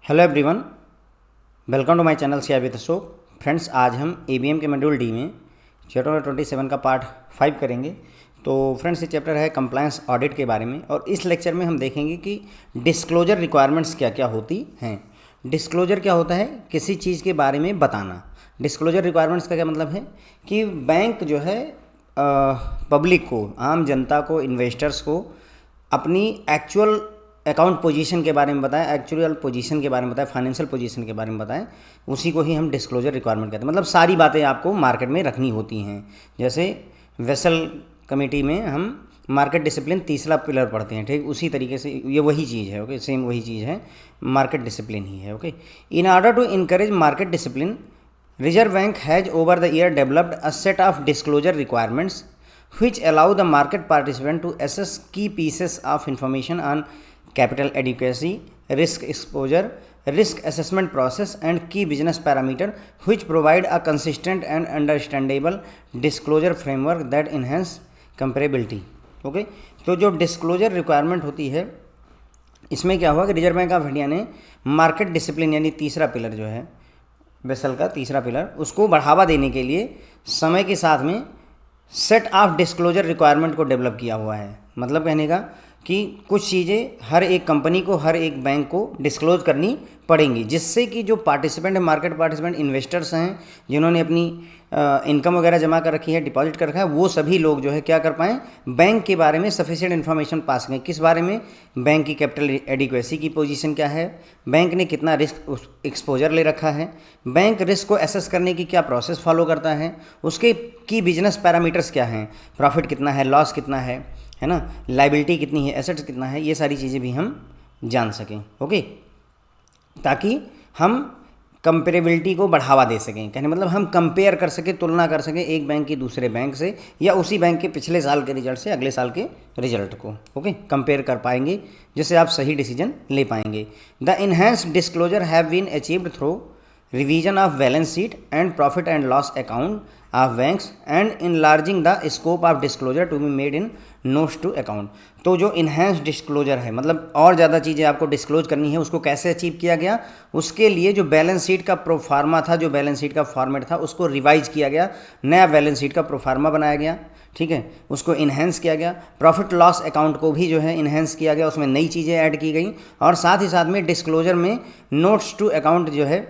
Hello everyone, welcome to my channel see with Ashok. Friends, आज हम ABM के module D में चैप्टर 27 का पार्ट 5 करेंगे। तो फ्रेंड्स, ये चैप्टर है कंप्लायंस ऑडिट के बारे में और इस लेक्चर में हम देखेंगे कि डिस्क्लोजर रिक्वायरमेंट्स क्या क्या होती हैं। डिस्क्लोजर क्या होता है? किसी चीज़ के बारे में बताना। डिस्क्लोजर रिक्वायरमेंट्स का क्या मतलब है कि बैंक जो है पब्लिक को, आम जनता को, इन्वेस्टर्स को अपनी एक्चुअल अकाउंट पोजीशन के बारे में बताएं, एक्चुअल पोजीशन के बारे में बताएं, फाइनेंशियल पोजीशन के बारे में बताएं। उसी को ही हम डिस्क्लोजर रिक्वायरमेंट कहते हैं। मतलब सारी बातें आपको मार्केट में रखनी होती हैं। जैसे वेसल कमेटी में हम मार्केट डिसिप्लिन तीसरा पिलर पढ़ते हैं, ठीक उसी तरीके से ये वही चीज़ है। ओके, सेम वही चीज़ है, मार्केट डिसिप्लिन ही है। Okay, in order to encourage market discipline, Reserve Bank has over the year developed a set of disclosure requirements which allow the market participant to assess key pieces of information on capital adequacy, risk exposure, risk assessment process and key business parameter which provide a consistent and understandable disclosure framework that enhance comparability. Okay, तो जो disclosure requirement होती है इसमें क्या हुआ कि reserve Bank of India ने market discipline यानी तीसरा पिलर जो है बेसल का तीसरा पिलर, उसको बढ़ावा देने के लिए समय के साथ में सेट ऑफ डिस्क्लोजर रिक्वायरमेंट को डेवलप किया हुआ है। मतलब कहने का कि कुछ चीज़ें हर एक कंपनी को, हर एक बैंक को डिस्क्लोज करनी पड़ेंगी, जिससे कि जो पार्टिसिपेंट है, मार्केट पार्टिसिपेंट, इन्वेस्टर्स हैं, जिन्होंने अपनी इनकम वगैरह जमा कर रखी है, डिपॉजिट कर रखा है, वो सभी लोग जो है क्या कर पाएँ, बैंक के बारे में सफिशिएंट इन्फॉर्मेशन पा सकें। किस बारे में? बैंक की कैपिटल एडिक्वेसी की पोजीशन क्या है, बैंक ने कितना रिस्क एक्सपोजर ले रखा है, बैंक रिस्क को एसेस करने की क्या प्रोसेस फॉलो करता है, उसके की बिजनेस पैरामीटर्स क्या हैं, प्रॉफिट कितना है, लॉस कितना है ना, लाइबिलिटी कितनी है, एसेट्स कितना है, ये सारी चीज़ें भी हम जान सकें। ओके, ताकि हम कंपेरेबिलिटी को बढ़ावा दे सकें। कहने मतलब हम कंपेयर कर सकें, तुलना कर सकें एक बैंक की दूसरे बैंक से, या उसी बैंक के पिछले साल के रिजल्ट से अगले साल के रिजल्ट को ओके कंपेयर कर पाएंगे, जिससे आप सही डिसीजन ले पाएंगे। The enhanced disclosure have been achieved through revision of balance sheet and profit and loss account of banks and enlarging the scope of disclosure to be made in notes to account. तो जो enhance disclosure है, मतलब और ज़्यादा चीज़ें आपको disclose करनी है, उसको कैसे अचीव किया गया? उसके लिए जो बैलेंस शीट का प्रोफार्मा था, जो बैलेंस शीट का फॉर्मेट था, उसको रिवाइज किया गया, नया बैलेंस शीट का प्रोफार्मा बनाया गया, ठीक है, उसको इन्हेंस किया गया। प्रॉफिट लॉस अकाउंट को भी जो है इन्हेंस किया गया, उसमें नई चीज़ें ऐड की गई, और साथ ही साथ में डिस्क्लोजर में नोट्स टू अकाउंट जो है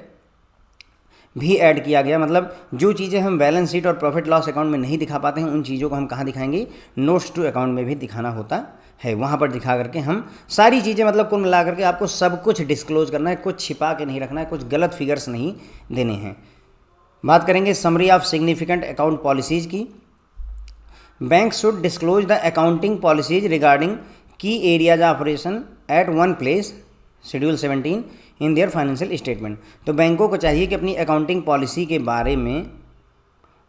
भी ऐड किया गया। मतलब जो चीज़ें हम बैलेंस शीट और प्रॉफिट लॉस अकाउंट में नहीं दिखा पाते हैं, उन चीज़ों को हम कहाँ दिखाएंगे? नोट्स टू अकाउंट में भी दिखाना होता है। वहाँ पर दिखा करके हम सारी चीज़ें, मतलब कुल मिला करके आपको सब कुछ डिस्क्लोज करना है, कुछ छिपा के नहीं रखना है, कुछ गलत फिगर्स नहीं देने हैं। बात करेंगे summary of significant account policies की। Bank should disclose the accounting policies regarding key areas operation at one place, schedule 17 in their financial statement. तो बैंकों को चाहिए कि अपनी अकाउंटिंग पॉलिसी के बारे में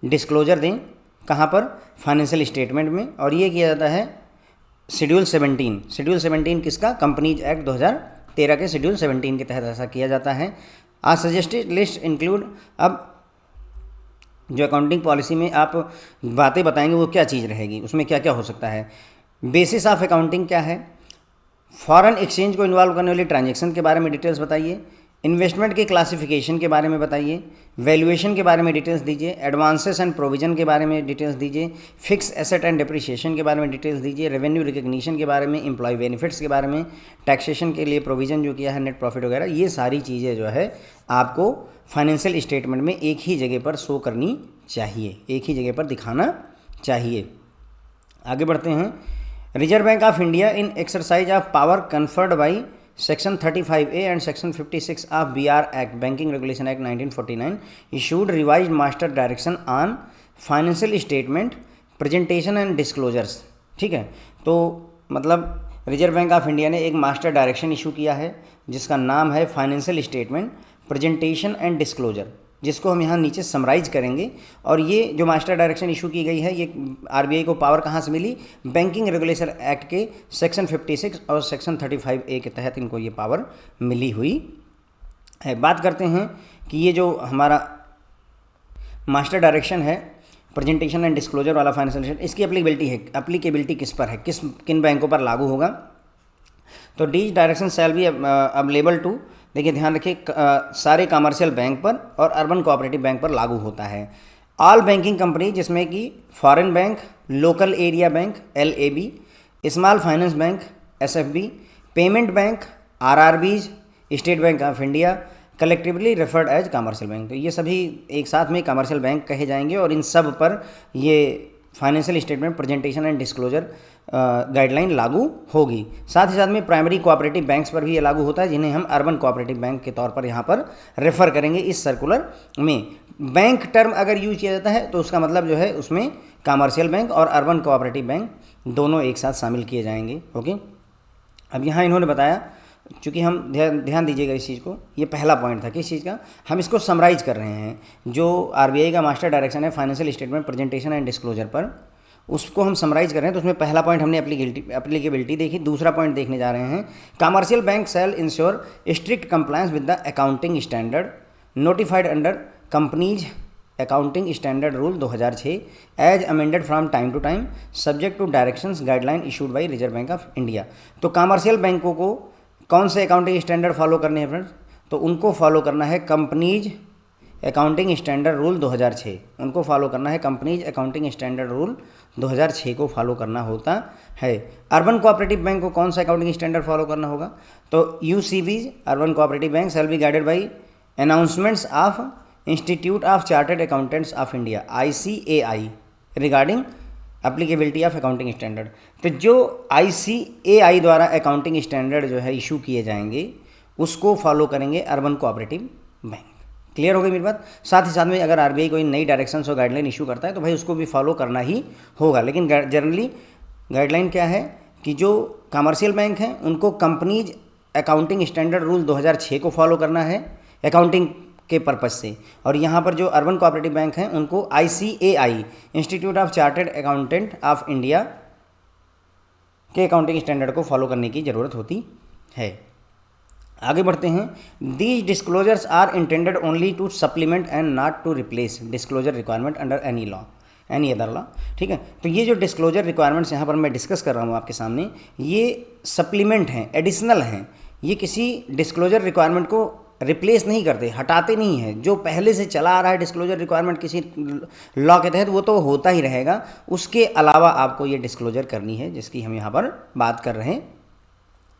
डिस्क्लोजर दें। कहाँ पर? फाइनेंशियल स्टेटमेंट में। और ये किया जाता है शेड्यूल 17। शेड्यूल 17 किसका? कंपनीज एक्ट 2013 के शेड्यूल 17 के तहत ऐसा किया जाता है। आ सजेस्टेड लिस्ट इंक्लूड, अब जो अकाउंटिंग पॉलिसी में आप बातें बताएंगे वो क्या चीज़ रहेगी, उसमें क्या क्या हो सकता है। बेसिस ऑफ अकाउंटिंग क्या है, फॉरेन एक्सचेंज को इन्वॉल्व करने वाली ट्रांजैक्शन के बारे में डिटेल्स बताइए, इन्वेस्टमेंट के क्लासिफिकेशन के बारे में बताइए, वैल्यूएशन के बारे में डिटेल्स दीजिए, एडवांसेस एंड प्रोविजन के बारे में डिटेल्स दीजिए, फिक्स एसेट एंड डिप्रिसिएशन के बारे में डिटेल्स दीजिए, रेवेन्यू रिकग्निशन के बारे में, एम्प्लॉय बेनिफिट्स के बारे में, टैक्सेशन के लिए प्रोविजन जो किया है, नेट प्रॉफिट वगैरह, ये सारी चीज़ें जो है आपको फाइनेंशियल स्टेटमेंट में एक ही जगह पर शो करनी चाहिए, एक ही जगह पर दिखाना चाहिए। आगे बढ़ते हैं। Reserve Bank of India in exercise of power conferred by section 35A and section 56 of BR act, banking regulation act 1949, issued revised master direction on financial statement presentation and disclosures. ठीक है, तो मतलब रिजर्व बैंक ऑफ इंडिया ने एक master direction issue किया है जिसका नाम है financial statement presentation and disclosure, जिसको हम यहाँ नीचे समराइज करेंगे। और ये जो मास्टर डायरेक्शन इशू की गई है, ये आरबीआई को पावर कहाँ से मिली? बैंकिंग रेगुलेशन एक्ट के सेक्शन 56 और सेक्शन 35A के तहत इनको ये पावर मिली हुई है। बात करते हैं कि ये जो हमारा मास्टर डायरेक्शन है प्रेजेंटेशन एंड डिस्क्लोजर वाला फाइनेंशियल, इसकी एप्लीकेबिलिटी किस पर है, किन बैंकों पर लागू होगा? तो these direction shall be available to देखिए ध्यान रखिए, सारे कमर्शियल बैंक पर और अर्बन कोऑपरेटिव बैंक पर लागू होता है। ऑल बैंकिंग कंपनी, जिसमें कि foreign bank, local area bank LAB, small finance bank SFB, payment bank RRBs, State Bank of India, collectively referred as commercial bank. तो ये सभी एक साथ में कमर्शियल बैंक कहे जाएंगे और इन सब पर ये financial statement presentation and disclosure guideline लागू होगी। साथ ही साथ में प्राइमरी कोऑपरेटिव बैंक्स पर भी ये लागू होता है, जिन्हें हम अर्बन कोऑपरेटिव बैंक के तौर पर यहाँ पर रेफर करेंगे इस सर्कुलर में। बैंक टर्म अगर यूज किया जाता है तो उसका मतलब जो है उसमें कमर्शियल बैंक और अर्बन कोऑपरेटिव बैंक दोनों एक साथ शामिल किए जाएंगे। ओके, अब यहाँ इन्होंने बताया, चूँकि हम ध्यान दीजिएगा इस चीज़ को, ये पहला पॉइंट था किस चीज़ का, हम इसको समराइज कर रहे हैं। जो RBI का मास्टर डायरेक्शन है financial statement presentation and disclosure पर, उसको हम समराइज कर रहे हैं। तो उसमें पहला पॉइंट हमने एप्लीकेबिलिटी देखी, दूसरा पॉइंट देखने जा रहे हैं commercial bank shall ensure strict compliance with the accounting standard notified under companies accounting standard rule 2006 as amended from time to time subject to directions guideline issued by Reserve Bank of India. तो commercial बैंकों को कौन से accounting standard follow करने हैं friends? तो उनको follow करना है कंपनीज अकाउंटिंग स्टैंडर्ड रूल 2006, उनको फॉलो करना है कंपनीज अकाउंटिंग स्टैंडर्ड रूल 2006 को फॉलो करना होता है। अर्बन कोऑपरेटिव बैंक को कौन सा अकाउंटिंग स्टैंडर्ड फॉलो करना होगा? तो UCBs urban cooperative bank shall be guided by announcements of institute of chartered accountants of India ICAI regarding applicability of accounting standard. तो जो ICAI द्वारा अकाउंटिंग स्टैंडर्ड जो है इशू किए जाएंगे उसको फॉलो करेंगे अर्बन कोऑपरेटिव बैंक। क्लियर हो गई मेरी बात? साथ ही साथ में अगर RBI कोई नई डायरेक्शंस और गाइडलाइन इशू करता है तो भाई उसको भी फॉलो करना ही होगा। लेकिन जनरली गाइडलाइन क्या है कि जो कमर्शियल बैंक हैं उनको कंपनीज अकाउंटिंग स्टैंडर्ड रूल 2006 को फॉलो करना है अकाउंटिंग के पर्पज़ से, और यहाँ पर जो अर्बन कोऑपरेटिव बैंक हैं उनको ICAI institute of chartered accountant of India के अकाउंटिंग स्टैंडर्ड को फॉलो करने की ज़रूरत होती है। आगे बढ़ते हैं। These disclosures are intended only to supplement and not to replace disclosure requirement under any other law. ठीक है, तो ये जो डिस्क्लोजर रिक्वायरमेंट्स यहाँ पर मैं डिस्कस कर रहा हूँ आपके सामने, ये सप्लीमेंट हैं, एडिशनल हैं। ये किसी डिस्क्लोजर रिक्वायरमेंट को रिप्लेस नहीं करते, हटाते नहीं हैं। जो पहले से चला आ रहा है डिस्क्लोजर रिक्वायरमेंट किसी लॉ के तहत वो तो होता ही रहेगा, उसके अलावा आपको ये डिस्क्लोजर करनी है जिसकी हम यहाँ पर बात कर रहे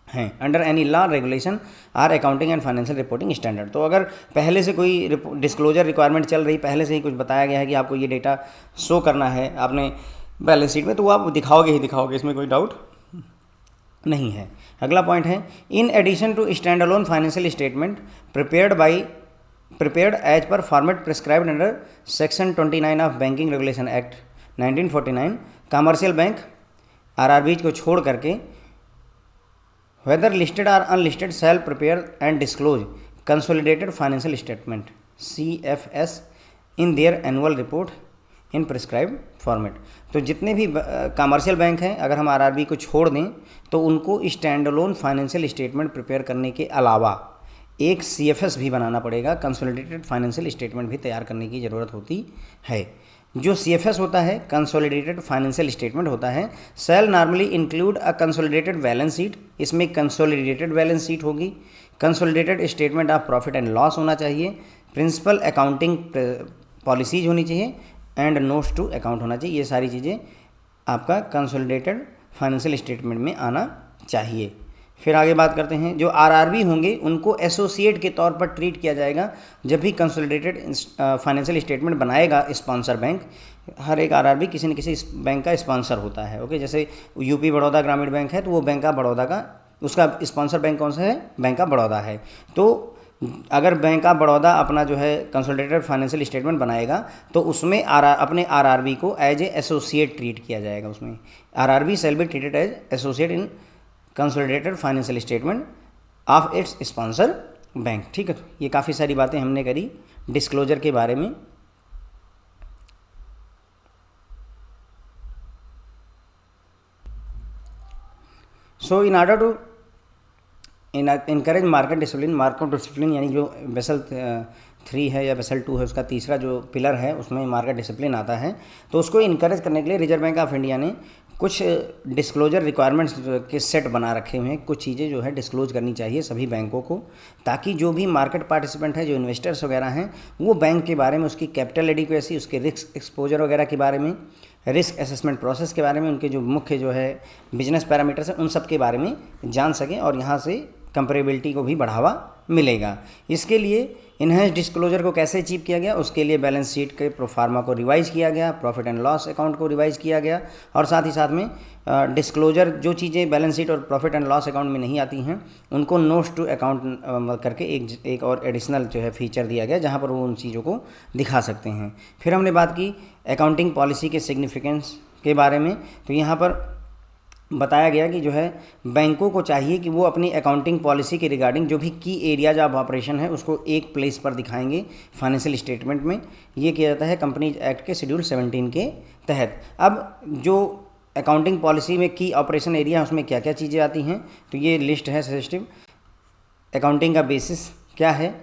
हैं। Under any law regulation or accounting and financial reporting standard. तो अगर पहले से कोई डिस्क्लोजर रिक्वायरमेंट चल रही, पहले से ही कुछ बताया गया है कि आपको ये डेटा शो करना है आपने बैलेंस शीट में, तो वो आप दिखाओगे ही दिखाओगे, इसमें कोई डाउट नहीं है। अगला पॉइंट है, in addition to stand alone financial statement prepared as per format prescribed under section 29 of banking regulation act 1949, commercial bank RRBs को छोड़ करके whether listed or unlisted shall prepare and disclose consolidated financial statement CFS in their annual report in prescribed format। तो जितने भी commercial bank हैं अगर हम RRB को छोड़ दें तो उनको stand alone financial statement prepare करने के अलावा एक CFS भी बनाना पड़ेगा, कंसोलिडेटेड फाइनेंशियल स्टेटमेंट भी तैयार करने की ज़रूरत होती है। जो CFS होता है, कंसोलिडेटेड फाइनेंशियल स्टेटमेंट होता है, shall normally include a consolidated balance sheet. इसमें कंसोलिडेटेड बैलेंस शीट होगी, consolidated statement of profit and loss होना चाहिए, प्रिंसिपल अकाउंटिंग पॉलिसीज होनी चाहिए एंड नोट्स टू अकाउंट होना चाहिए। ये सारी चीज़ें आपका कंसोलिडेटेड फाइनेंशियल स्टेटमेंट में आना चाहिए। फिर आगे बात करते हैं, जो RRB होंगे उनको एसोसिएट के तौर पर ट्रीट किया जाएगा जब भी कंसोलिडेटेड फाइनेंशियल स्टेटमेंट बनाएगा स्पॉन्सर बैंक। हर एक RRB किसी न किसी बैंक का स्पॉन्सर होता है। ओके, जैसे UP बड़ौदा ग्रामीण बैंक है तो वो बैंक ऑफ बड़ौदा का उसका स्पॉन्सर बैंक कौन सा है? बैंक ऑफ बड़ौदा है। तो अगर बैंक ऑफ बड़ौदा अपना जो है कंसोलिडेटेड फाइनेंशियल स्टेटमेंट बनाएगा तो उसमें अपने RRB को एज ए एसोसिएट ट्रीट किया जाएगा। उसमें RRB shall be treated as associate in consolidated financial statement of its sponsor bank. ठीक है, तो ये काफ़ी सारी बातें हमने करी डिस्क्लोजर के बारे में। So in order to encourage market discipline यानी जो बेसल 3 है या बेसल 2 है उसका तीसरा जो पिलर है उसमें मार्केट डिसिप्लिन आता है, तो उसको इनकरेज करने के लिए रिजर्व बैंक ऑफ इंडिया ने कुछ डिस्क्लोजर रिक्वायरमेंट्स के सेट बना रखे हुए हैं, कुछ चीज़ें जो है डिस्क्लोज करनी चाहिए सभी बैंकों को, ताकि जो भी मार्केट पार्टिसिपेंट है, जो इन्वेस्टर्स वगैरह हैं, वो बैंक के बारे में, उसकी कैपिटल एडिक्वेसी, उसके रिस्क एक्सपोजर वगैरह के बारे में, रिस्क असेसमेंट प्रोसेस के बारे में, उनके जो मुख्य जो है बिजनेस पैरामीटर्स हैं, उन सब के बारे में जान सकें और यहाँ से कंपेरेबिलिटी को भी बढ़ावा मिलेगा। इसके लिए इन्हेंस डिस्क्लोजर को कैसे अचीव किया गया, उसके लिए बैलेंस शीट के प्रोफार्मा को रिवाइज़ किया गया, प्रॉफिट एंड लॉस अकाउंट को रिवाइज़ किया गया, और साथ ही साथ में डिस्क्लोजर जो चीज़ें बैलेंस शीट और प्रॉफिट एंड लॉस अकाउंट में नहीं आती हैं उनको नोट्स टू अकाउंट करके एक और एडिशनल जो है फीचर दिया गया, जहाँ पर वो उन चीज़ों को दिखा सकते हैं। फिर हमने बात की अकाउंटिंग पॉलिसी के सिग्निफिकेंस के बारे में। तो यहाँ पर बताया गया कि जो है बैंकों को चाहिए कि वो अपनी अकाउंटिंग पॉलिसी के रिगार्डिंग जो भी की एरियाज ऑफ ऑपरेशन है उसको एक प्लेस पर दिखाएंगे फाइनेंशियल स्टेटमेंट में। ये किया जाता है कंपनीज एक्ट के शेड्यूल 17 के तहत। अब जो अकाउंटिंग पॉलिसी में की ऑपरेशन एरिया उसमें क्या क्या चीज़ें आती हैं, तो ये लिस्ट है सजेस्टिव। अकाउंटिंग का बेसिस क्या है,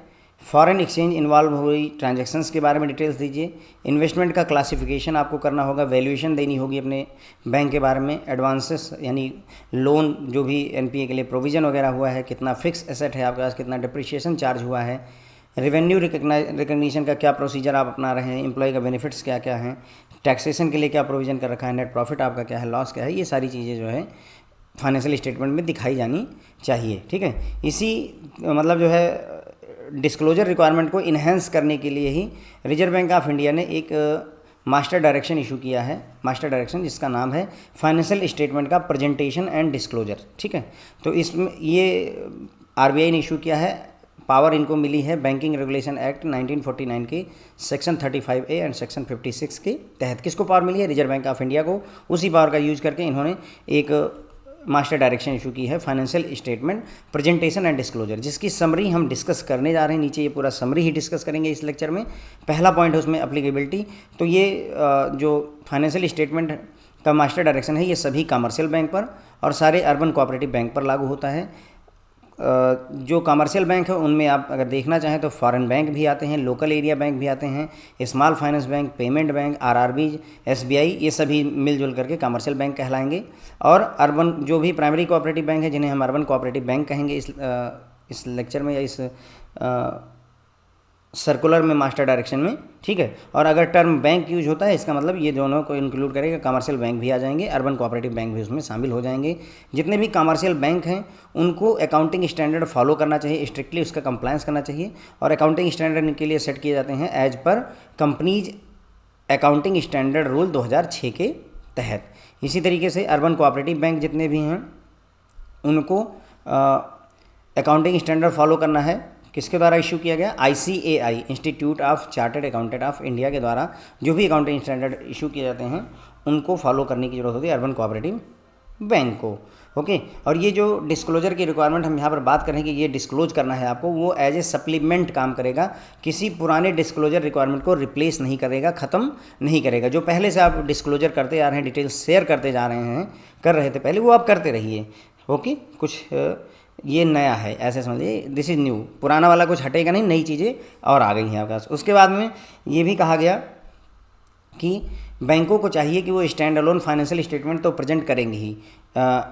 फॉरेन एक्सचेंज इन्वॉल्व हुई ट्रांजैक्शंस के बारे में डिटेल्स दीजिए, इन्वेस्टमेंट का क्लासिफिकेशन आपको करना होगा, वैल्यूएशन देनी होगी अपने बैंक के बारे में, एडवांसेस यानी लोन जो भी एनपीए के लिए प्रोविज़न वगैरह हुआ है, कितना फिक्स एसेट है आपके पास, कितना डिप्रिशिएशन चार्ज हुआ है, रेवेन्यू रिकग्निशन का क्या प्रोसीजर आप अपना रहे हैं, एम्प्लॉय का बेनिफिट्स क्या क्या हैं, टैक्सेशन के लिए क्या प्रोविज़न कर रखा है, नेट प्रॉफिट आपका क्या है, लॉस क्या है, ये सारी चीज़ें जो है फाइनेंशियल स्टेटमेंट में दिखाई जानी चाहिए। ठीक है, इसी मतलब जो है डिस्क्लोजर रिक्वायरमेंट को इन्हेंस करने के लिए ही रिजर्व बैंक ऑफ इंडिया ने एक मास्टर डायरेक्शन इशू किया है, मास्टर डायरेक्शन जिसका नाम है फाइनेंशियल स्टेटमेंट का प्रेजेंटेशन एंड डिस्क्लोजर। ठीक है, तो इसमें ये आरबीआई ने इशू किया है, पावर इनको मिली है बैंकिंग रेगुलेशन एक्ट 1949 के सेक्शन 35A एंड सेक्शन 56 के तहत। किसको पावर मिली है? रिजर्व बैंक ऑफ इंडिया को। उसी पावर का यूज करके इन्होंने एक मास्टर डायरेक्शन इशू की है financial statement presentation and disclosure, जिसकी समरी हम डिस्कस करने जा रहे हैं। नीचे ये पूरा समरी ही डिस्कस करेंगे इस लेक्चर में। पहला पॉइंट है उसमें एप्लीकेबिलिटी। तो ये जो फाइनेंशियल स्टेटमेंट का मास्टर डायरेक्शन है ये सभी कमर्शियल बैंक पर और सारे अर्बन कोऑपरेटिव बैंक पर लागू होता है। जो कमर्शियल बैंक है उनमें आप अगर देखना चाहें तो फॉरेन बैंक भी आते हैं, लोकल एरिया बैंक भी आते हैं, small finance bank, payment bank, RRB, SBI, ये सभी मिलजुल करके कमर्शियल बैंक कहलाएंगे। और अर्बन जो भी प्राइमरी कोऑपरेटिव बैंक है जिन्हें हम अर्बन कोऑपरेटिव बैंक कहेंगे इस लेक्चर में या इस सर्कुलर में मास्टर डायरेक्शन में। ठीक है, और अगर टर्म बैंक यूज होता है इसका मतलब ये दोनों को इंक्लूड करेगा, कमर्शियल बैंक भी आ जाएंगे, अर्बन कोऑपरेटिव बैंक भी उसमें शामिल हो जाएंगे। जितने भी कमर्शियल बैंक हैं उनको अकाउंटिंग स्टैंडर्ड फॉलो करना चाहिए, स्ट्रिक्टली उसका कंप्लायंस करना चाहिए। और अकाउंटिंग स्टैंडर्ड के लिए सेट किए जाते हैं as per companies accounting standard rule 2006 के तहत। इसी तरीके से अर्बन कोऑपरेटिव बैंक जितने भी हैं उनको अकाउंटिंग स्टैंडर्ड फॉलो करना है। किसके द्वारा इशू किया गया? ICAI, institute of chartered accountant of India के द्वारा जो भी अकाउंटिंग स्टैंडर्ड इशू किए जाते हैं उनको फॉलो करने की जरूरत होती है अर्बन कोऑपरेटिव बैंक को। ओके, और ये जो डिस्क्लोजर की रिक्वायरमेंट हम यहाँ पर बात करें कि ये डिस्क्लोज करना है आपको, वो एज ए सप्लीमेंट काम करेगा, किसी पुराने डिस्क्लोजर रिक्वायरमेंट को रिप्लेस नहीं करेगा, ख़त्म नहीं करेगा। जो पहले से आप डिस्क्लोजर करते आ रहे हैं, डिटेल्स शेयर करते जा रहे हैं, कर रहे थे पहले, वो आप करते रहिए। ओके, कुछ ये नया है ऐसे समझिए, दिस इज़ न्यू। पुराना वाला कुछ हटेगा नहीं, नई चीज़ें और आ गई हैं आपके पास। उसके बाद में ये भी कहा गया कि बैंकों को चाहिए कि वो स्टैंड अलोन फाइनेंशियल स्टेटमेंट तो प्रेजेंट करेंगे ही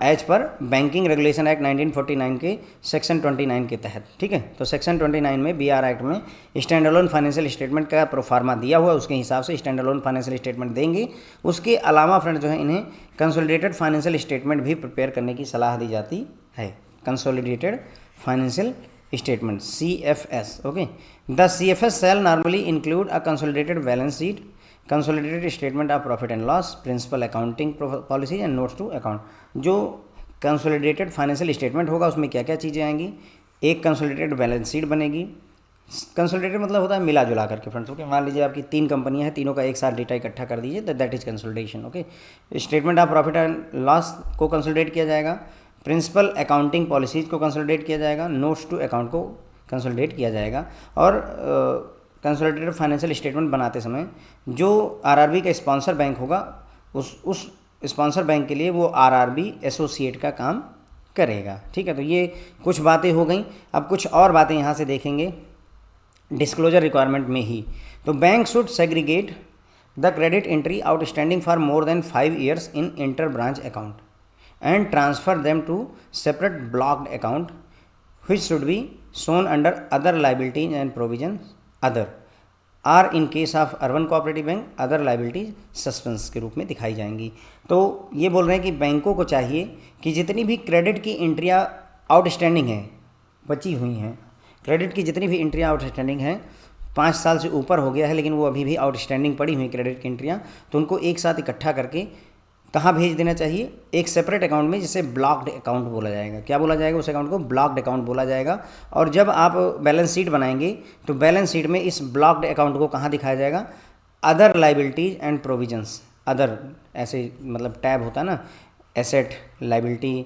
as per banking regulation act 1949 के सेक्शन 29 के तहत। ठीक है, तो सेक्शन 29 में BR एक्ट में स्टैंड अलोन फाइनेंशियल स्टेटमेंट का प्रोफार्मा दिया हुआ है, उसके हिसाब से स्टैंड अलोन फाइनेंशियल स्टेटमेंट देंगे। उसके अलावा फ्रेंड जो है इन्हें कंसोलिडेटेड फाइनेंशियल स्टेटमेंट भी प्रिपेयर करने की सलाह दी जाती है। Consolidated financial statement CFS। Okay, the CFS shall normally include a consolidated balance sheet, consolidated statement of profit and loss, principal accounting policies and notes to account. जो consolidated financial statement होगा उसमें क्या क्या चीज़ें आएंगी? एक कंसोलिडेटेड बैलेंस शीट बनेगी। Consolidated मतलब होता है मिला जुला करके फ्रेंड्स। ओके, मान लीजिए आपकी 3 कंपनियां हैं, तीनों का एक साथ डेटा इकट्ठा कर दीजिए, तो that is consolidation. Okay, statement of profit and loss को कंसोलिडेट किया जाएगा, प्रिंसिपल अकाउंटिंग पॉलिसीज़ को कंसोलिडेट किया जाएगा, नोट्स टू अकाउंट को कंसोलिडेट किया जाएगा। और कंसोलिडेटेड फाइनेंशियल स्टेटमेंट बनाते समय जो आरआरबी का स्पॉन्सर बैंक होगा उस स्पॉन्सर बैंक के लिए वो आरआरबी एसोसिएट का काम करेगा। ठीक है, तो ये कुछ बातें हो गई। अब कुछ और बातें यहाँ से देखेंगे डिस्क्लोजर रिक्वायरमेंट में ही। तो bank should segregate the credit entry outstanding for more than 5 years in inter branch account and transfer them to separate blocked account which should be shown under other liabilities and provisions other or in case of urban cooperative bank other liabilities suspense के रूप में दिखाई जाएंगी। तो ये बोल रहे हैं कि बैंकों को चाहिए कि जितनी भी क्रेडिट की एंट्रियाँ आउटस्टैंडिंग हैं, बची हुई हैं, क्रेडिट की जितनी भी एंट्रियाँ आउटस्टैंडिंग हैं, 5 साल से ऊपर हो गया है लेकिन वो अभी भी आउटस्टैंडिंग पड़ी हुई क्रेडिट की एंट्रियाँ, तो उनको एक साथ इकट्ठा करके कहाँ भेज देना चाहिए? एक सेपरेट अकाउंट में, जिसे ब्लॉक्ड अकाउंट बोला जाएगा। क्या बोला जाएगा? उस अकाउंट को ब्लॉक्ड अकाउंट बोला जाएगा। और जब आप बैलेंस शीट बनाएंगे तो बैलेंस शीट में इस ब्लॉक्ड अकाउंट को कहाँ दिखाया जाएगा? Other liabilities and provisions. Other ऐसे मतलब टैब होता है ना, एसेट, लाइबिलिटी,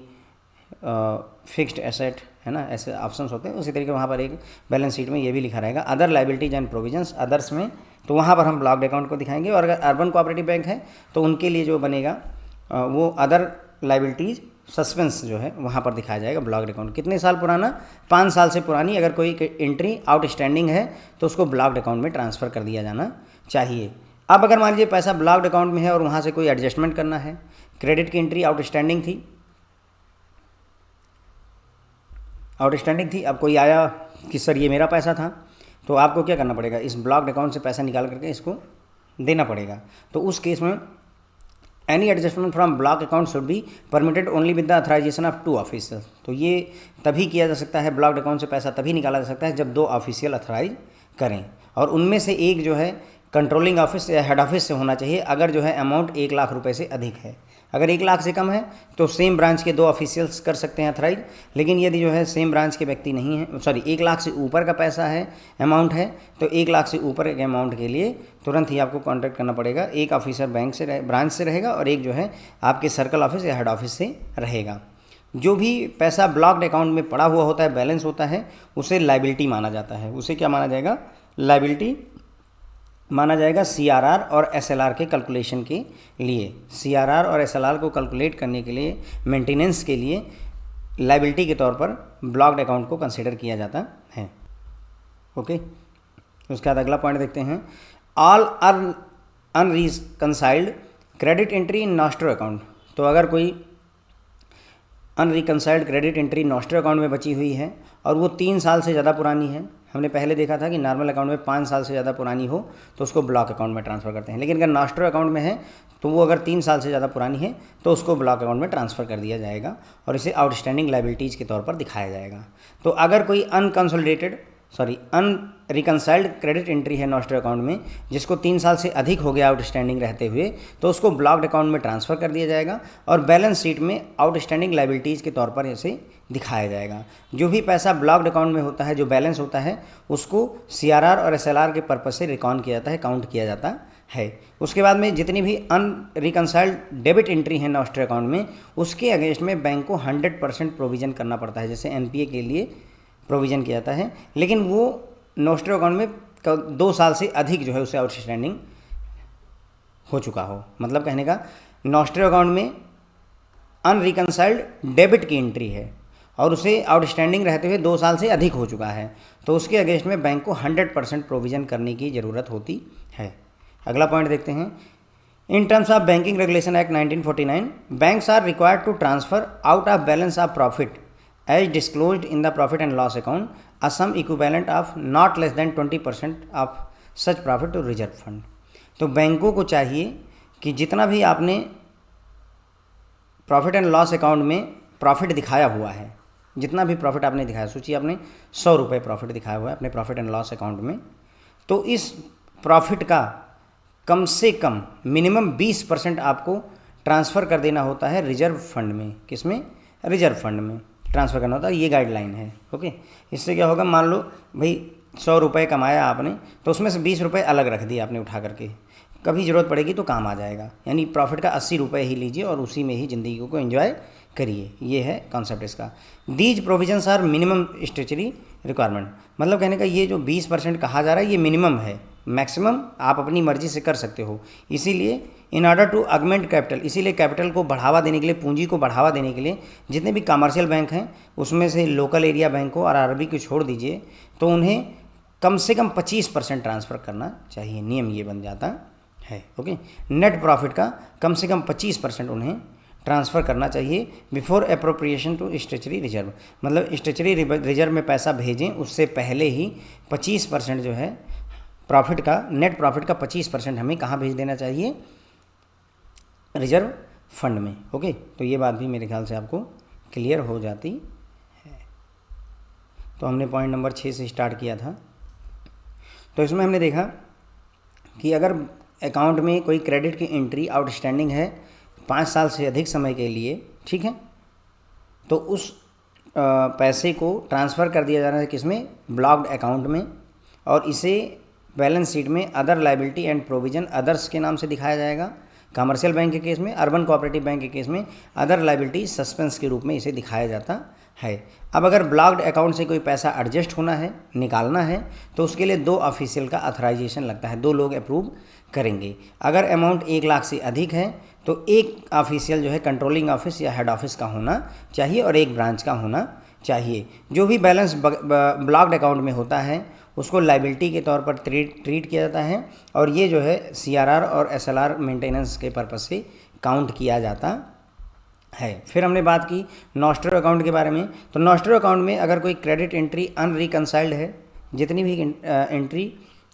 फिक्स्ड एसेट, है ना, ऐसे ऑप्शंस होते हैं। उसी तरीके वहाँ पर एक बैलेंस शीट में ये भी लिखा रहेगा other liabilities and provisions, others में, तो वहाँ पर हम ब्लॉक्ड अकाउंट को दिखाएंगे। और अगर अर्बन कोऑपरेटिव बैंक है तो उनके लिए जो बनेगा वो अदर लाइबिलिटीज सस्पेंस जो है वहाँ पर दिखाया जाएगा ब्लॉक्ड अकाउंट। कितने साल पुराना? 5 साल से पुरानी अगर कोई एंट्री आउटस्टैंडिंग है तो उसको ब्लॉक्ड अकाउंट में ट्रांसफ़र कर दिया जाना चाहिए। अब अगर मान लीजिए पैसा ब्लॉक्ड अकाउंट में है और वहाँ से कोई एडजस्टमेंट करना है, क्रेडिट की एंट्री आउटस्टैंडिंग थी, अब कोई आया कि सर ये मेरा पैसा था, तो आपको क्या करना पड़ेगा? इस ब्लॉक्ड अकाउंट से पैसा निकाल करके इसको देना पड़ेगा। तो उस केस में any adjustment from block account should be permitted only with the authorisation of 2 officers. तो ये तभी किया जा सकता है, ब्लॉक्ड अकाउंट से पैसा तभी निकाला जा सकता है जब 2 ऑफिशियल अथराइज करें, और उनमें से एक जो है कंट्रोलिंग ऑफिस या हेड ऑफिस से होना चाहिए अगर जो है अमाउंट 1 लाख रुपए से अधिक है। अगर 1 लाख से कम है तो सेम ब्रांच के 2 ऑफिशियल्स कर सकते हैं अथराइज। लेकिन यदि जो है सेम ब्रांच के व्यक्ति नहीं है, सॉरी 1 लाख से ऊपर का पैसा है, अमाउंट है, तो 1 लाख से ऊपर के अमाउंट के लिए तुरंत ही आपको कॉन्टैक्ट करना पड़ेगा। एक ऑफिसर बैंक से ब्रांच से रहेगा और एक जो है आपके सर्कल ऑफिस या हेड ऑफिस से रहेगा। जो भी पैसा ब्लॉक्ड अकाउंट में पड़ा हुआ होता है, बैलेंस होता है, उसे लाइबिलिटी माना जाता है। उसे क्या माना जाएगा? लाइबिलिटी माना जाएगा सीआरआर और एसएलआर के कैलकुलेशन के लिए। सीआरआर और एसएलआर को कैलकुलेट करने के लिए, मेंटेनेंस के लिए लाइबिलिटी के तौर पर ब्लॉक्ड अकाउंट को कंसीडर किया जाता है। ओके, उसके बाद अगला पॉइंट देखते हैं। All unreconciled credit entry in nostro account. तो अगर कोई unreconciled credit entry nostro account में बची हुई है और वो 3 साल से ज़्यादा पुरानी है, हमने पहले देखा था कि नॉर्मल अकाउंट में 5 साल से ज़्यादा पुरानी हो तो उसको ब्लॉक अकाउंट में ट्रांसफ़र करते हैं, लेकिन अगर नॉस्ट्रो अकाउंट में है तो वो अगर 3 साल से ज़्यादा पुरानी है तो उसको ब्लॉक अकाउंट में ट्रांसफ़र कर दिया जाएगा और इसे आउटस्टैंडिंग लाइबिलिटीज़ के तौर पर दिखाया जाएगा। तो अगर कोई अनरिकंसाइल्ड क्रेडिट एंट्री है नॉस्ट्रो अकाउंट में जिसको 3 साल से अधिक हो गया आउटस्टैंडिंग रहते हुए, तो उसको ब्लॉक्ड अकाउंट में ट्रांसफ़र कर दिया जाएगा और बैलेंस शीट में आउटस्टैंडिंग लाइबिलिटीज़ के तौर पर इसे दिखाया जाएगा। जो भी पैसा ब्लॉक्ड अकाउंट में होता है, जो बैलेंस होता है, उसको सीआरआर और एसएलआर के पर्पज़ से रिकॉन किया जाता है, काउंट किया जाता है। उसके बाद में जितनी भी अनरिकंसाइल्ड डेबिट एंट्री है नॉस्ट्रो अकाउंट में, उसके अगेंस्ट में बैंक को 100% प्रोविज़न करना पड़ता है। जैसे एनपीए के लिए प्रोविज़न किया जाता है, लेकिन वो नॉस्ट्रो अकाउंट में 2 साल से अधिक जो है उसे आउटस्टैंडिंग हो चुका हो। मतलब कहने का, नॉस्ट्रो अकाउंट में अनरिकंसाइल्ड डेबिट की एंट्री है और उसे आउटस्टैंडिंग रहते हुए 2 साल से अधिक हो चुका है, तो उसके अगेंस्ट में बैंक को 100% प्रोविज़न करने की ज़रूरत होती है। अगला पॉइंट देखते हैं। In terms of banking regulation act 1949, banks are required to transfer out of balance of profit as disclosed in the profit and loss account a sum equivalent of not less than 20% of such profit to reserve fund. तो बैंकों को चाहिए कि जितना भी आपने profit and loss account में profit दिखाया हुआ है, जितना भी प्रॉफिट आपने दिखाया, सोचिए आपने 100 रुपये प्रॉफिट दिखाया हुआ है अपने प्रॉफिट एंड लॉस अकाउंट में, तो इस प्रॉफिट का कम से कम मिनिमम 20% आपको ट्रांसफ़र कर देना होता है रिजर्व फंड में। किस में? रिजर्व फंड में ट्रांसफ़र करना होता है। ये गाइडलाइन है। ओके, इससे क्या होगा, मान लो भाई 100 रुपये कमाया आपने, तो उसमें से 20 रुपये अलग रख दिए आपने उठा करके, कभी ज़रूरत पड़ेगी तो काम आ जाएगा। यानी प्रॉफिट का 80 रुपये ही लीजिए और उसी में ही ज़िंदगी को एंजॉय करिए। ये है कॉन्सेप्ट इसका। These provisions are minimum statutory requirement. मतलब कहने का, ये जो 20% कहा जा रहा है ये मिनिमम है, मैक्सिमम आप अपनी मर्जी से कर सकते हो। इसीलिए in order to augment capital, इसीलिए कैपिटल को बढ़ावा देने के लिए, पूंजी को बढ़ावा देने के लिए जितने भी कमर्शियल बैंक हैं उसमें से लोकल एरिया बैंक को और आरबी को छोड़ दीजिए, तो उन्हें कम से कम 25% ट्रांसफ़र करना चाहिए। नियम ये बन जाता है। ओके, नेट प्रॉफिट का कम से कम 25% उन्हें ट्रांसफ़र करना चाहिए before appropriation to statutory reserve, मतलब स्टेचुरी रिजर्व में पैसा भेजें उससे पहले ही 25% जो है प्रॉफिट का, नेट प्रॉफिट का 25% हमें कहाँ भेज देना चाहिए, रिजर्व फंड में। ओके, तो ये बात भी मेरे ख्याल से आपको क्लियर हो जाती है। तो हमने पॉइंट नंबर 6 से स्टार्ट किया था। तो इसमें हमने देखा कि अगर अकाउंट में कोई क्रेडिट की एंट्री आउटस्टैंडिंग है 5 साल से अधिक समय के लिए, ठीक है, तो उस पैसे को ट्रांसफ़र कर दिया जाना है किसमें, ब्लॉक्ड अकाउंट में, और इसे बैलेंस शीट में other liability and provision others के नाम से दिखाया जाएगा। कमर्शियल बैंक के केस में, अर्बन कोऑपरेटिव बैंक के केस में अदर लायबिलिटी सस्पेंस के रूप में इसे दिखाया जाता है। अब अगर ब्लॉक्ड अकाउंट से कोई पैसा एडजस्ट होना है, निकालना है, तो उसके लिए 2 ऑफिशियल का अथराइजेशन लगता है, 2 लोग अप्रूव करेंगे। अगर अमाउंट 1 लाख से अधिक है तो एक ऑफिशियल जो है कंट्रोलिंग ऑफिस या हेड ऑफिस का होना चाहिए और एक ब्रांच का होना चाहिए। जो भी बैलेंस ब्लॉक्ड अकाउंट में होता है उसको लायबिलिटी के तौर पर ट्रीट किया जाता है, और ये जो है CRR और SLR मेंटेनेंस के पर्पज़ से काउंट किया जाता है। फिर हमने बात की नॉस्ट्रो अकाउंट के बारे में। तो नॉस्ट्रो अकाउंट में अगर कोई क्रेडिट एंट्री अनरिकनसाइल्ड है, जितनी भी एंट्री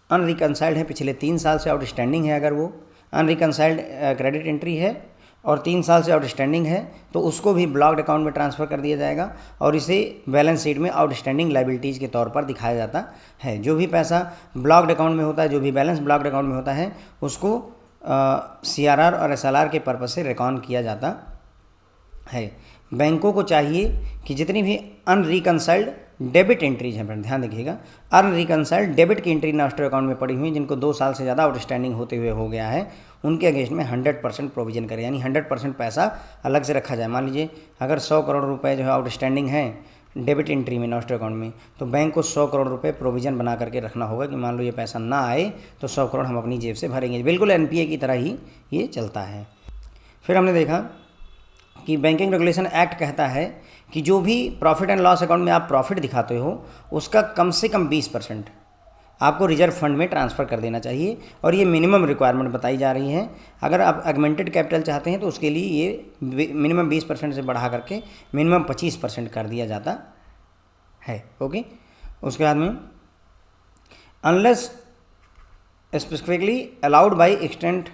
अनरिकनसाइल्ड है, पिछले 3 साल से आउटस्टैंडिंग है, अगर वो अनरिकनसाइल्ड क्रेडिट एंट्री है और 3 साल से आउटस्टैंडिंग है, तो उसको भी ब्लॉक्ड अकाउंट में ट्रांसफ़र कर दिया जाएगा और इसे बैलेंस शीट में आउटस्टैंडिंग लायबिलिटीज़ के तौर पर दिखाया जाता है। जो भी पैसा ब्लॉक्ड अकाउंट में होता है, जो भी बैलेंस ब्लॉक्ड अकाउंट में होता है, उसको CRR और SLR के पर्पज़ से रिकॉन किया जाता है। बैंकों को चाहिए कि जितनी भी अनरिकनसाइल्ड डेबिट एंट्रीज हैं, ध्यान देखिएगा, अनरिकनसाइल्ड डेबिट की एंट्री नॉस्ट्रो अकाउंट में पड़ी हुई जिनको 2 साल से ज़्यादा आउटस्टैंडिंग होते हुए हो गया है, उनके अगेंस्ट में 100% प्रोविजन करें, यानी 100% पैसा अलग से रखा जाए। मान लीजिए अगर 100 करोड़ रुपए जो है आउटस्टैंडिंग है डेबिट एंट्री में नॉस्ट्रो अकाउंट में, तो बैंक को 100 करोड़ रुपए प्रोविजन बना करके रखना होगा कि मान लो ये पैसा ना आए तो 100 करोड़ हम अपनी जेब से भरेंगे। बिल्कुल NPA की तरह ही ये चलता है। फिर हमने देखा कि बैंकिंग रेगुलेशन एक्ट कहता है कि जो भी प्रॉफिट एंड लॉस अकाउंट में आप प्रॉफिट दिखाते हो उसका कम से कम 20% आपको रिजर्व फंड में ट्रांसफ़र कर देना चाहिए, और ये मिनिमम रिक्वायरमेंट बताई जा रही है। अगर आप ऑगमेंटेड कैपिटल चाहते हैं तो उसके लिए ये मिनिमम 20% से बढ़ा करके मिनिमम 25% कर दिया जाता है। ओके, उसके बाद में unless specifically allowed by extent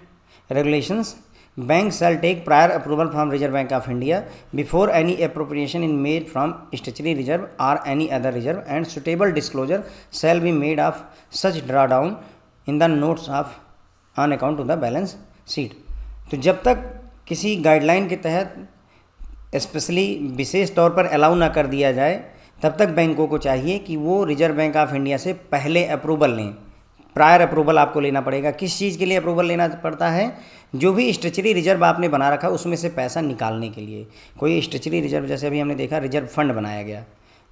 regulations bank shall take prior approval from Reserve Bank of India before any appropriation is made from statutory reserve or any other reserve, and suitable disclosure shall be made of such drawdown in the notes of on account to the balance sheet। तो जब तक किसी guideline के तहत specially विशेष तौर पर allow ना कर दिया जाए, तब तक बैंकों को चाहिए कि वो रिजर्व बैंक ऑफ इंडिया से पहले अप्रूवल लें। प्रायर अप्रूवल आपको लेना पड़ेगा। किस चीज़ के लिए अप्रूवल लेना पड़ता है? जो भी स्टेचुरी रिजर्व आपने बना रखा उसमें से पैसा निकालने के लिए। कोई स्टेचुरी रिजर्व, जैसे अभी हमने देखा रिजर्व फंड बनाया गया।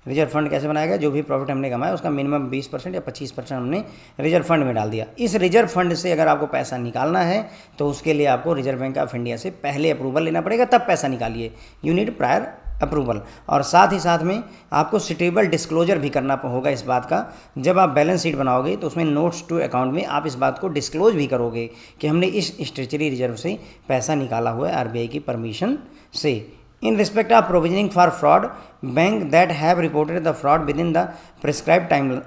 रिजर्व फंड कैसे बनाया गया? जो भी प्रॉफिट हमने कमाया उसका मिनिमम 20% या 25% हमने रिजर्व फंड में डाल दिया। इस रिजर्व फंड से अगर आपको पैसा निकालना है तो उसके लिए आपको रिजर्व बैंक ऑफ इंडिया से पहले अप्रूवल लेना पड़ेगा, तब पैसा निकालिए। You need prior approval. और साथ ही साथ में आपको सुटेबल डिस्क्लोजर भी करना होगा इस बात का। जब आप बैलेंस शीट बनाओगे तो उसमें नोट्स टू अकाउंट में आप इस बात को डिस्क्लोज भी करोगे कि हमने इस स्टेचुरी रिजर्व से पैसा निकाला हुआ है आरबीआई की परमिशन से। In respect of provisioning for fraud, bank that have reported the fraud within the prescribed time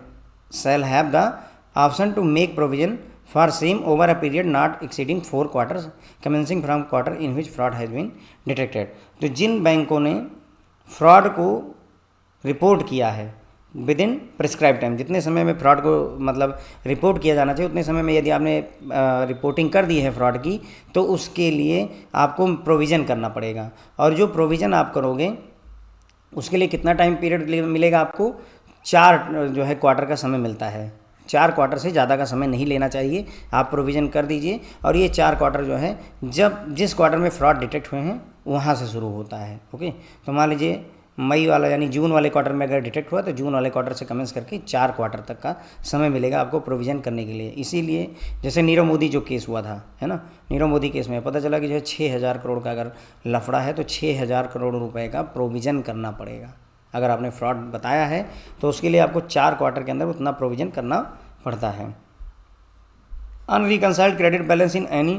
shall have the option to make provision for same over a period not exceeding 4 quarters commencing from quarter in which fraud has been detected. तो जिन बैंकों ने fraud को report किया है with in prescribe time, जितने समय में फ्रॉड को मतलब रिपोर्ट किया जाना चाहिए उतने समय में यदि आपने रिपोर्टिंग कर दी है फ्रॉड की, तो उसके लिए आपको प्रोविज़न करना पड़ेगा। और जो प्रोविज़न आप करोगे उसके लिए कितना टाइम पीरियड मिलेगा आपको? 4 जो है क्वार्टर का समय मिलता है। 4 क्वार्टर से ज़्यादा का समय नहीं लेना चाहिए। आप प्रोविज़न कर दीजिए और ये 4 क्वार्टर जो है जब जिस क्वार्टर में फ्रॉड डिटेक्ट हुए हैं वहाँ से शुरू होता है। ओके, तो मान लीजिए मई वाला यानी जून वाले क्वार्टर में अगर डिटेक्ट हुआ तो जून वाले क्वार्टर से कमेंस करके 4 क्वार्टर तक का समय मिलेगा आपको प्रोविज़न करने के लिए। इसीलिए जैसे नीरव मोदी जो केस हुआ था, है ना, नीरव मोदी केस में पता चला कि जो है 6000 करोड़ का अगर लफड़ा है तो 6000 करोड़ रुपए का प्रोविज़न करना पड़ेगा। अगर आपने फ्रॉड बताया है तो उसके लिए आपको 4 क्वार्टर के अंदर उतना प्रोविज़न करना पड़ता है। Unreconciled credit balance in any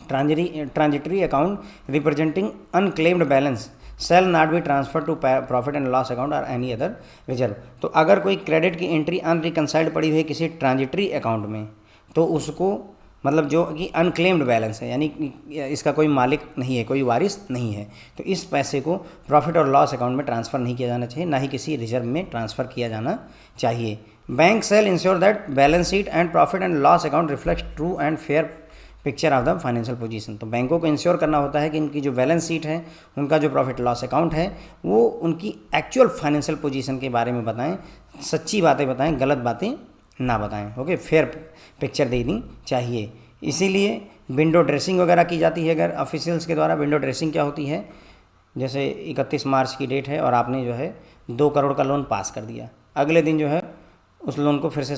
transitory account representing unclaimed balance shall not be transfer to profit and loss account और एनी अदर रिजर्व। तो अगर कोई क्रेडिट की एंट्री अनरिकंसाइल्ड पड़ी हुई है किसी ट्रांजिटरी अकाउंट में, तो उसको मतलब जो कि अनक्लेम्ड बैलेंस है, यानी इसका कोई मालिक नहीं है, कोई वारिस नहीं है, तो इस पैसे को प्रॉफिट और लॉस अकाउंट में ट्रांसफ़र नहीं किया जाना चाहिए, ना ही किसी रिजर्व में ट्रांसफ़र किया जाना चाहिए। Bank shall ensure that balance sheet and profit and loss account reflect true and fair picture of the financial position. तो बैंकों को इंश्योर करना होता है कि इनकी जो बैलेंस शीट है, उनका जो प्रॉफिट लॉस अकाउंट है, वो उनकी एक्चुअल फाइनेंशियल पोजीशन के बारे में बताएं, सच्ची बातें बताएं, गलत बातें ना बताएं। ओके, फेयर पिक्चर देनी चाहिए। इसीलिए विंडो ड्रेसिंग वगैरह की जाती है अगर ऑफिशियल्स के द्वारा। विंडो ड्रेसिंग क्या होती है, जैसे 31 मार्च की डेट है और आपने जो है 2 करोड़ का लोन पास कर दिया, अगले दिन जो है उस लोन को फिर से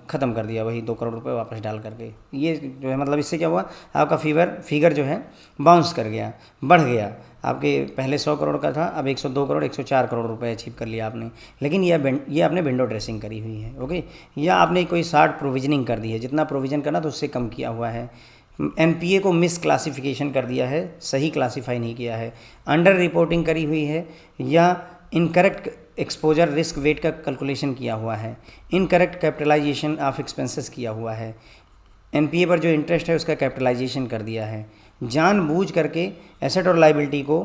ख़त्म कर दिया, वही 2 करोड़ रुपए वापस डाल करके। ये जो है मतलब इससे क्या हुआ, आपका फिगर जो है बाउंस कर गया, बढ़ गया। आपके पहले 100 करोड़ का था, अब 102 करोड़ 104 करोड़ रुपए अचीव कर लिया आपने, लेकिन ये आपने विंडो ड्रेसिंग करी हुई है। ओके, या आपने कोई शार्ट प्रोविजनिंग कर दी है, जितना प्रोविजन करना तो उससे कम किया हुआ है। एनपीए को मिस क्लासिफिकेशन कर दिया है, सही क्लासीफाई नहीं किया है, अंडर रिपोर्टिंग करी हुई है, या इनकरेक्ट एक्सपोजर रिस्क वेट का कैलकुलेशन किया हुआ है, इनकरेक्ट कैपिटलाइजेशन ऑफ एक्सपेंसेस किया हुआ है, एनपीए पर जो इंटरेस्ट है उसका कैपिटलाइजेशन कर दिया है, जानबूझ करके एसेट और लाइबिलिटी को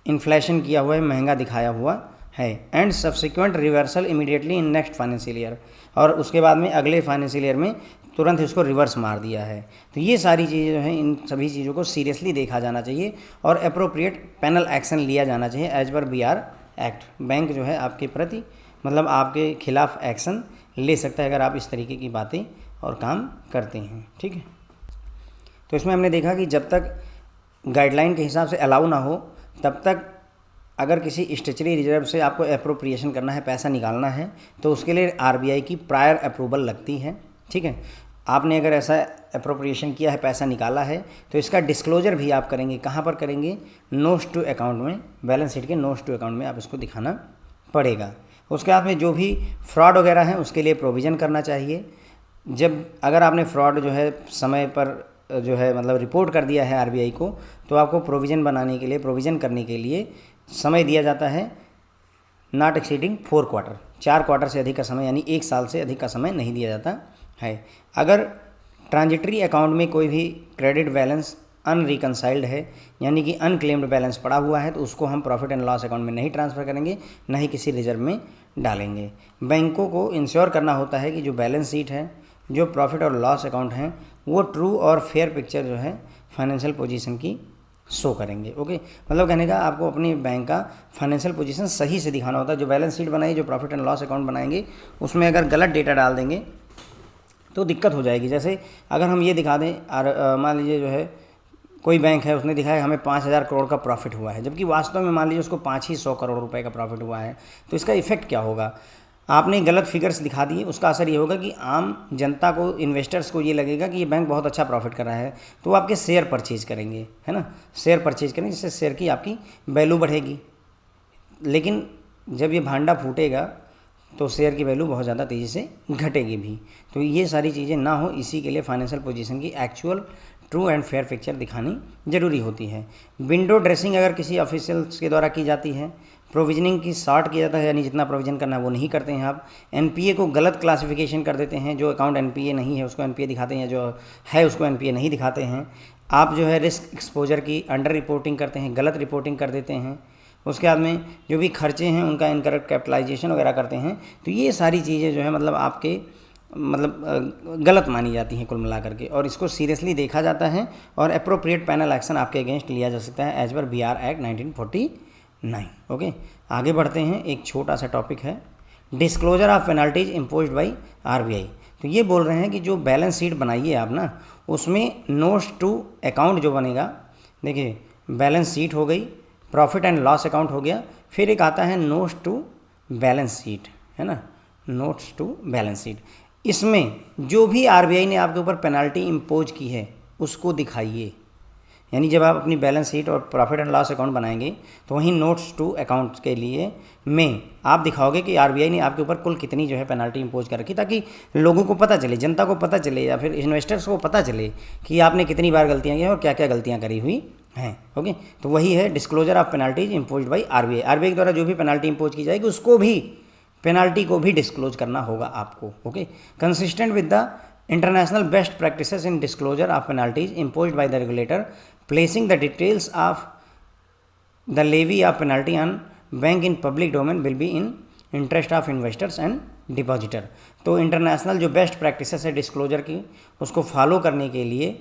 इन्फ्लेशन किया हुआ है, महंगा दिखाया हुआ है, and subsequent reversal immediately in next financial year, और उसके बाद में अगले फाइनेंशियल ईयर में तुरंत इसको रिवर्स मार दिया है। तो ये सारी चीज़ें जो हैं, इन सभी चीज़ों को सीरियसली देखा जाना चाहिए और अप्रोप्रिएट पेनल एक्शन लिया जाना चाहिए as per B R act. Bank जो है आपके प्रति मतलब आपके खिलाफ एक्शन ले सकता है अगर आप इस तरीके की बातें और काम करते हैं। ठीक है, तो इसमें हमने देखा कि जब तक गाइडलाइन के हिसाब से अलाउ ना हो, तब तक अगर किसी स्टेचुरी रिजर्व से आपको अप्रोप्रिएशन करना है, पैसा निकालना है, तो उसके लिए आरबीआई की प्रायर अप्रूवल लगती है। ठीक है, आपने अगर ऐसा अप्रोप्रिएशन किया है, पैसा निकाला है, तो इसका डिस्क्लोजर भी आप करेंगे। कहाँ पर करेंगे, नोट्स टू अकाउंट में, बैलेंस शीट के नोट्स टू अकाउंट में आप इसको दिखाना पड़ेगा। उसके बाद में जो भी फ्रॉड वगैरह है उसके लिए प्रोविज़न करना चाहिए। जब अगर आपने फ्रॉड जो है समय पर जो है मतलब रिपोर्ट कर दिया है आरबीआई को, तो आपको प्रोविज़न बनाने के लिए, प्रोविज़न करने के लिए समय दिया जाता है नॉट एक्सीडिंग 4 क्वार्टर, 4 क्वार्टर से अधिक का समय, यानी 1 साल से अधिक का समय नहीं दिया जाता है। अगर ट्रांजिटरी अकाउंट में कोई भी क्रेडिट बैलेंस अनरिकंसाइल्ड है, यानी कि अनक्लेम्ड बैलेंस पड़ा हुआ है, तो उसको हम प्रॉफिट एंड लॉस अकाउंट में नहीं ट्रांसफ़र करेंगे, ना ही किसी रिजर्व में डालेंगे। बैंकों को इंश्योर करना होता है कि जो बैलेंस शीट है, जो प्रॉफिट और लॉस अकाउंट हैं, वो ट्रू और फेयर पिक्चर जो है फाइनेंशियल पोजीशन की शो करेंगे। ओके, मतलब कहने का आपको अपनी बैंक का फाइनेंशियल पोजीशन सही से दिखाना होता है। जो बैलेंस शीट बनाई, जो प्रॉफिट एंड लॉस अकाउंट बनाएंगे, उसमें अगर गलत डेटा डाल देंगे तो दिक्कत हो जाएगी। जैसे अगर हम ये दिखा दें, और मान लीजिए जो है कोई बैंक है, उसने दिखाया हमें 5,000 करोड़ का प्रॉफिट हुआ है, जबकि वास्तव में मान लीजिए उसको 500 करोड़ रुपए का प्रॉफिट हुआ है, तो इसका इफेक्ट क्या होगा। आपने गलत फिगर्स दिखा दिए, उसका असर ये होगा कि आम जनता को, इन्वेस्टर्स को ये लगेगा कि ये बैंक बहुत अच्छा प्रॉफिट कर रहा है, तो वो आपके शेयर परचेज करेंगे, है ना, शेयर परचेज करेंगे, जिससे शेयर की आपकी वैल्यू बढ़ेगी। लेकिन जब ये भांडा फूटेगा तो शेयर की वैल्यू बहुत ज़्यादा तेज़ी से घटेगी भी। तो ये सारी चीज़ें ना हो, इसी के लिए फाइनेंशियल पोजीशन की actual true and fair picture दिखानी जरूरी होती है। विंडो ड्रेसिंग अगर किसी ऑफिशियल्स के द्वारा की जाती है, प्रोविजनिंग की शॉर्ट किया जाता है, यानी जितना प्रोविजन करना है वो नहीं करते हैं आप। एनपीए को गलत क्लासिफिकेशन कर देते हैं, जो अकाउंट एनपीए नहीं है उसको एनपीए दिखाते हैं, जो है उसको एनपीए नहीं दिखाते हैं। आप जो है रिस्क एक्सपोजर की अंडर रिपोर्टिंग करते हैं, गलत रिपोर्टिंग कर देते हैं। उसके बाद में जो भी खर्चे हैं उनका इनकरेक्ट कैपिटलाइजेशन वगैरह करते हैं। तो ये सारी चीज़ें जो है मतलब आपके गलत मानी जाती हैं कुल मिलाकर के, और इसको सीरियसली देखा जाता है और अप्रोप्रिएट पैनल एक्शन आपके अगेंस्ट लिया जा सकता है as per B R act 1949। Okay, आगे बढ़ते हैं। एक छोटा सा टॉपिक है disclosure of penalties imposed by RBI. तो ये बोल रहे हैं कि जो बैलेंस शीट बनाइए आप ना, उसमें नोट्स टू अकाउंट जो बनेगा, देखिए बैलेंस शीट हो गई, प्रॉफिट एंड लॉस अकाउंट हो गया, फिर एक आता है नोट्स टू बैलेंस शीट, है ना, नोट्स टू बैलेंस शीट। इसमें जो भी आरबीआई ने आपके ऊपर पेनल्टी इम्पोज की है उसको दिखाइए। यानी जब आप अपनी बैलेंस शीट और प्रॉफिट एंड लॉस अकाउंट बनाएंगे तो वहीं नोट्स टू अकाउंट के लिए में आप दिखाओगे कि आरबीआई ने आपके ऊपर कुल कितनी जो है पेनल्टी इंपोज कर रखी, ताकि लोगों को पता चले, जनता को पता चले या फिर इन्वेस्टर्स को पता चले कि आपने कितनी बार गलतियाँ की हैं और क्या क्या गलतियाँ करी हुई हैं। ओके, तो वही है disclosure of penalties impose by RBI. RBI द्वारा जो भी पेनल्टी इंपोज की जाएगी उसको भी, पेनल्टी को भी डिस्क्लोज करना होगा आपको। Okay, consistent with the international best practices in disclosure of penalties imposed by the regulator, placing the details of the levy of penalty on bank in public domain will be in interest of investors and depositor। तो international जो best practices है disclosure की, उसको follow करने के लिए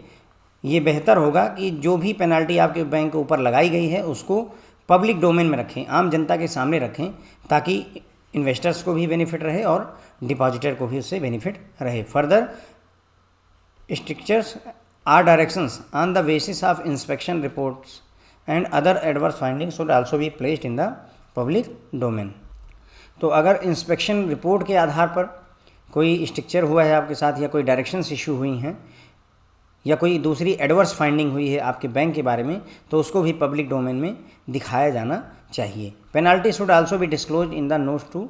ये बेहतर होगा कि जो भी पेनल्टी आपके बैंक के ऊपर लगाई गई है उसको पब्लिक डोमेन में रखें, आम जनता के सामने रखें, ताकि इन्वेस्टर्स को भी बेनिफिट रहे और डिपॉजिटर को भी उससे बेनिफिट रहे। Further strictures or directions on the basis of inspection reports and other adverse findings should also be placed in the public domain। तो अगर इंस्पेक्शन रिपोर्ट के आधार पर कोई स्ट्रक्चर हुआ है आपके साथ, या कोई डायरेक्शंस इशू हुई हैं, या कोई दूसरी एडवर्स फाइंडिंग हुई है आपके बैंक के बारे में, तो उसको भी पब्लिक डोमेन में दिखाया जाना चाहिए। Penalty should also be disclose in the notes to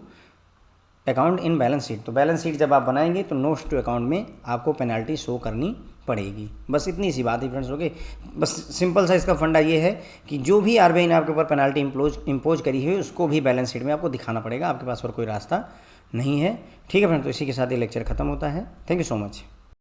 account in balance sheet. तो बैलेंस शीट जब आप बनाएंगे तो नोट्स टू अकाउंट में आपको पेनल्टी शो करनी पड़ेगी। बस इतनी सी बात है फ्रेंड्स। ओके, बस सिंपल सा इसका फंडा ये है कि जो भी आरबीआई ने आपके ऊपर पेनल्टी इंपोज करी है उसको भी बैलेंस शीट में आपको दिखाना पड़ेगा, आपके पास और कोई रास्ता नहीं है। ठीक है फ्रेंड्स, तो इसी के साथ ये लेक्चर खत्म होता है। Thank you so much.